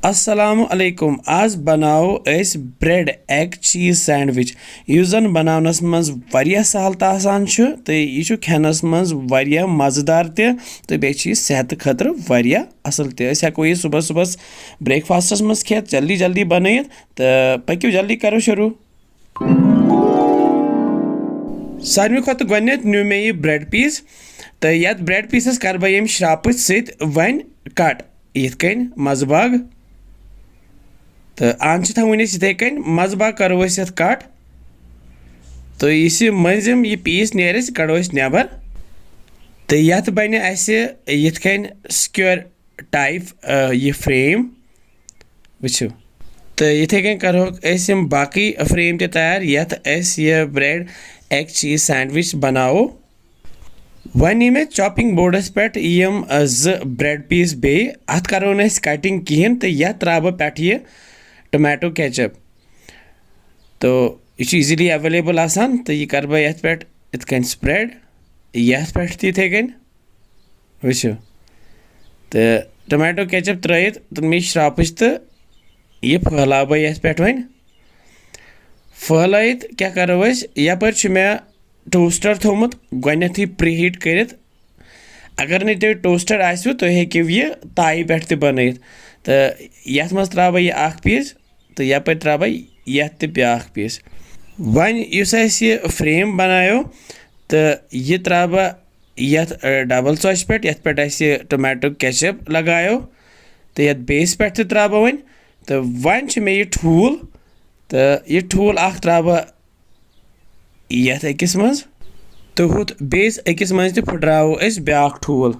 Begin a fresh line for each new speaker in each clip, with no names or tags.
Assalamu alaikum. Az banao es bread egg cheese sandwich. Yus zan banavnas mans variya sahal ta asan chu te ye chu khenas mans variya mazadar te te be chi sehat khatra variya asal te as heko ye subah breakfast mans khet jaldi banayit te pakyu jaldi karo shuru. Sarvi khot gwanet new me bread piece te yat bread pieces kar ba yem shrapit sit wan cut yith kain mazbag तो आन थवन इथे कन मजबा करो ये cut तो यह मजिम यह piece नेर कड़ो नबर तो ये बन यथ कन स्क्योर टाइप यह फ्रेम वो तो इथे कन करो बाकी फ्रेम तैयार यथ यह ब्रेड एग चीज सैंडविच बनाओ वन ये मे चॉपिंग बोर्डस पे यम ब्रेड पीस बे अत करो न कटिंग कहें तो यह त्रा पे यह टोमेटो केचप तो यह इजीली अवेलेबल आसान तो यह कर ये पे इत कन स्प्रेड ये पे तिथे कन वो तो टोमेटो केचप त्रयित तो मे श्रापच तो यह फहला ये पे वन फहलत क्या करो यप मे टोस्टर थोमुत गथी प्रीहीट कर अगर न तुम टोस्टर आसो तुम हेकु यह ताई पे बनत तो ये मज त्रा यह पीस तो यप त्रा ये ब्या पीस वन यह फ्रेम बनायो तो यह त्रा ये डबल सॉस पे ये पे टोमेटो केचप लगायो तो ये बेस पे त्रा वन तो वन मे यह ठूल तो यह ठूल त्रा ये अकिस मज तो हुत बेस अकिस मज फुटराव ब्या ठूल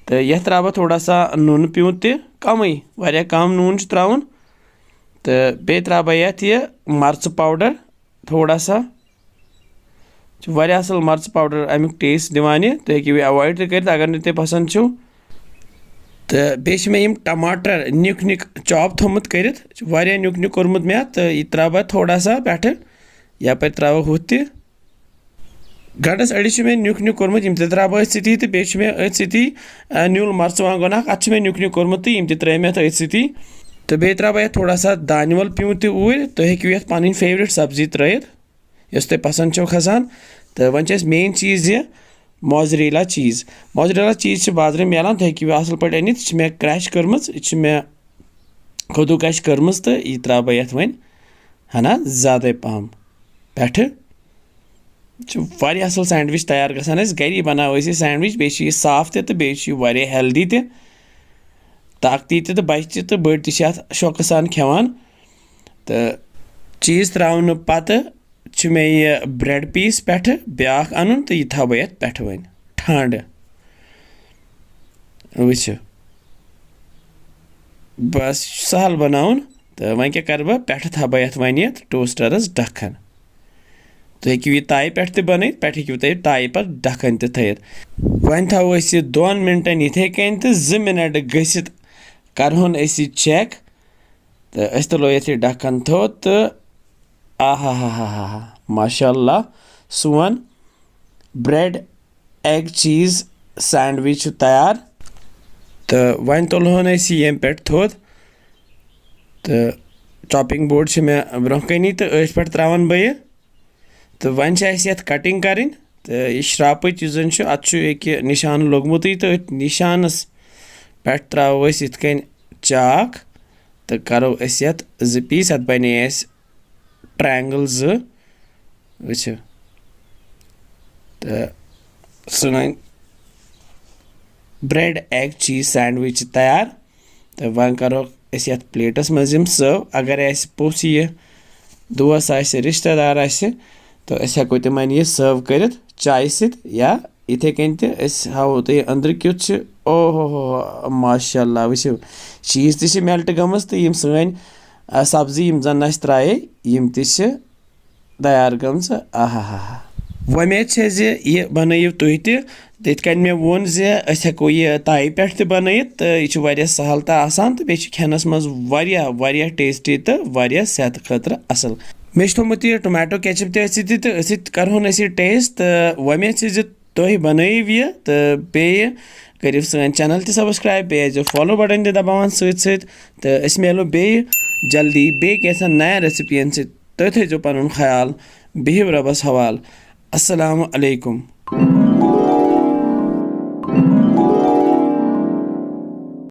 तो यह त्रा थोड़ा सा नून प्यूं तम वारिया कम नून त्रावन तो बे त्रा यह मर्च पाउडर थोड़ा सा वारिया असल मर्च पाउडर अमुक टेस्ट दिवान तुम हेकु अवॉइड कर अगर न तुम पसंद छो तो बे मे टमाटर निक निक चॉप थोमुत कर वारिया निक निक कोरमुत मे तो यह त्रा थोड़ा सा पे यप त्रा हुत गंडस अड़िश मे निक निक कोरमुत यम त्रा अथी तो बे मे अथी न्यूल मर्चवांगन अत मे निक निक कोरमुत यम त्रे मे अथी तो बे त्रा थोड़ा सा दानवल प्यूं ऊर तुम हेकु ये पन फेवरेट सब्जी त्रयित यस तुम पसंद छो खसान तो वन मेन चीज़ यह मोजरेला चीज़ बाजार मिलान तुम हेकु असल पे अनित मे क्रश कर्म मे कदुकश कर्म तो यह त्रा ये वन हना ज़्यादा पहम पे असल सैंडविच तैयार गसान गरी बनाओ यह सैंडविच बे साफ तो बे हेल्दी ताकती तो बच्चे तो बड़ शौक सान खेवान तो चीज़ त्रावन पत् मे यह ब्रेड पीस पे ब्या अन तो यह थो ये पे वन ठंड वो बस सहल बनावन तो वन क्या कर पे थो ये वन ये टोस्टरस ढक्कन तो हेकु यह ताई पे बन पे हेकु तुम ताई पर ढक्कन थत वन थो 2 मिनटन इथे कन तो 2 मिनट गसित करहोन चेक तो तुलो ये ढक्कन थो तो आहा माशाअल्लाह सोन ब्रेड एग चीज सैंडविच तैयार तो वन तुलोन यम पे थोद तो चॉपिंग बोर्ड मे ब्रोकनी तो पे त्रावन बे तो वन कटिंग करें तो यह श्रापच अत निशान लोगमुत तो निशानस पे त्रो इत कन चाक तो करो ज पीस अत बने ट्रायंगल वो तो सन ब्रेड एग चीज सैंडविच तैयार तो वन करो प्लेटस मज सर्व अगर पोस यह दोस्त रिश्तेदार तो हेको तिमन यह सर्व कर चाय या इथे कन हावो तुम अंदर क्युत ओहो माशाअल्लाह वो चीज़ तो मेल्ट गमस तो यम सन सब्जी यम जन त्राए यम तैयार गम आहा वमेद यह बनयु तुह तिथ कन मे वोन हेको यह ताई पे बनयित तो यह सहल तो आसान तो बे खेनस मज वारिया टेस्टी तो वारिया सेहत खतर असल मे थोमुत यह टोमेटो केचप तो करहोन टेस्ट तो वमेद تُہۍ بَنٲیِو یہِ تہٕ بیٚیہِ کٔرِو سٲنۍ چَنَل تہِ سَبسکرایب بیٚیہِ ٲسۍزیو فالو بَٹَن تہِ دَباوان سۭتۍ سۭتۍ تہٕ أسۍ میلو بیٚیہِ جلدی بیٚیہِ کینٛژھن نَیَن ریسِپِیَن سۭتۍ تُہۍ تھٲیزیو پَنُن خیال بِہِو رۄبَس حوالہٕ اَسَلامُ علیکُم